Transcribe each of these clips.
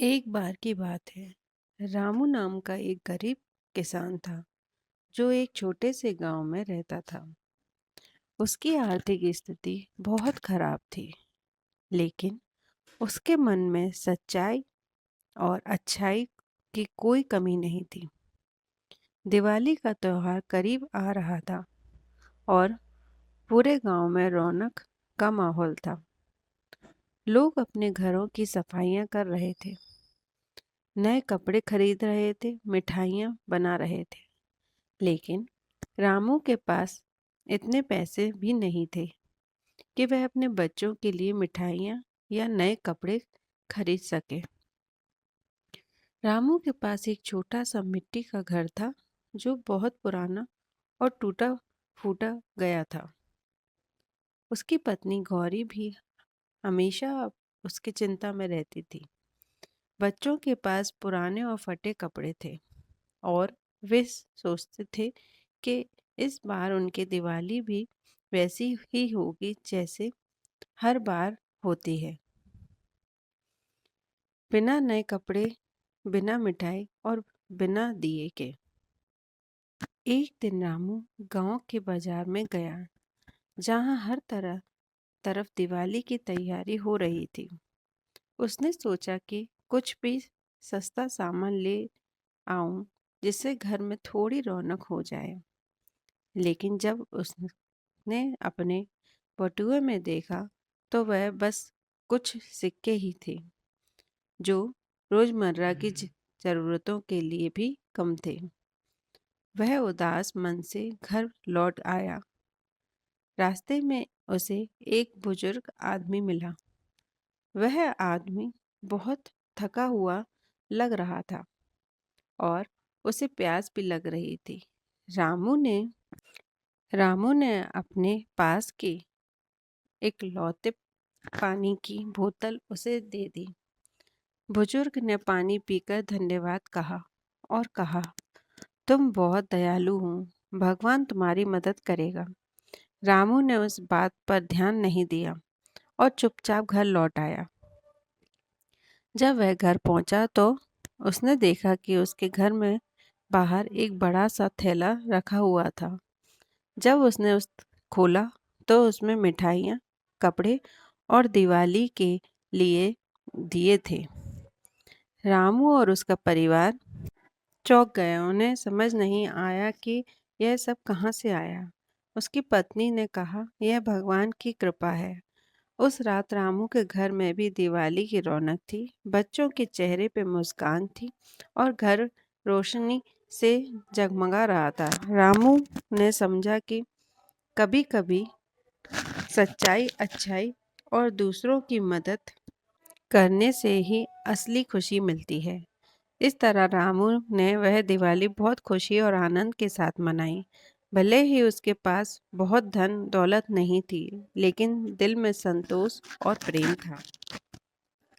एक बार की बात है। रामू नाम का एक गरीब किसान था जो एक छोटे से गांव में रहता था। उसकी आर्थिक स्थिति बहुत खराब थी, लेकिन उसके मन में सच्चाई और अच्छाई की कोई कमी नहीं थी। दिवाली का त्योहार करीब आ रहा था और पूरे गांव में रौनक का माहौल था। लोग अपने घरों की सफाइयां कर रहे थे, नए कपड़े खरीद रहे थे, मिठाइयाँ बना रहे थे। लेकिन रामू के पास इतने पैसे भी नहीं थे कि वह अपने बच्चों के लिए मिठाइयाँ या नए कपड़े खरीद सके। रामू के पास एक छोटा सा मिट्टी का घर था जो बहुत पुराना और टूटा फूटा गया था। उसकी पत्नी गौरी भी हमेशा उसकी चिंता में रहती थी। बच्चों के पास पुराने और फटे कपड़े थे और वे सोचते थे कि इस बार उनकी दिवाली भी वैसी ही होगी जैसे हर बार होती है, बिना नए कपड़े, बिना मिठाई और बिना दिए के। एक दिन रामू गांव के बाजार में गया, जहां हर तरफ दिवाली की तैयारी हो रही थी। उसने सोचा कि कुछ भी सस्ता सामान ले आऊं, जिससे घर में थोड़ी रौनक हो जाए। लेकिन जब उसने अपने बटुए में देखा तो वह बस कुछ सिक्के ही थे जो रोजमर्रा की जरूरतों के लिए भी कम थे। वह उदास मन से घर लौट आया। रास्ते में उसे एक बुजुर्ग आदमी मिला। वह आदमी बहुत थका हुआ लग रहा था और उसे प्यास भी लग रही थी। रामू ने रामू ने अपने पास की एक लौते पानी की बोतल उसे दे दी। बुजुर्ग ने पानी पीकर धन्यवाद कहा और कहा, तुम बहुत दयालु हो, भगवान तुम्हारी मदद करेगा। रामू ने उस बात पर ध्यान नहीं दिया और चुपचाप घर लौट आया। जब वह घर पहुंचा तो उसने देखा कि उसके घर में बाहर एक बड़ा सा थैला रखा हुआ था। जब उसने उस खोला तो उसमें मिठाइयाँ, कपड़े और दिवाली के लिए दिए थे। रामू और उसका परिवार चौंक गए। उन्हें समझ नहीं आया कि यह सब कहाँ से आया। उसकी पत्नी ने कहा, यह भगवान की कृपा है। उस रात रामू के घर में भी दिवाली की रौनक थी। बच्चों के चेहरे पे मुस्कान थी और घर रोशनी से जगमगा रहा था। रामू ने समझा कि कभी-कभी सच्चाई, अच्छाई और दूसरों की मदद करने से ही असली खुशी मिलती है। इस तरह रामू ने वह दिवाली बहुत खुशी और आनंद के साथ मनाई। भले ही उसके पास बहुत धन दौलत नहीं थी, लेकिन दिल में संतोष और प्रेम था।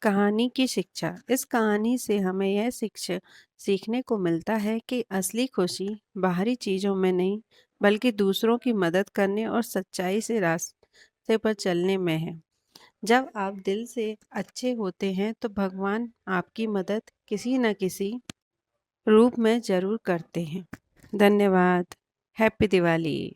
कहानी की शिक्षा। इस कहानी से हमें यह शिक्षा सीखने को मिलता है कि असली खुशी बाहरी चीज़ों में नहीं, बल्कि दूसरों की मदद करने और सच्चाई से रास्ते पर चलने में है। जब आप दिल से अच्छे होते हैं तो भगवान आपकी मदद किसी न किसी रूप में ज़रूर करते हैं। धन्यवाद। हैप्पी दिवाली।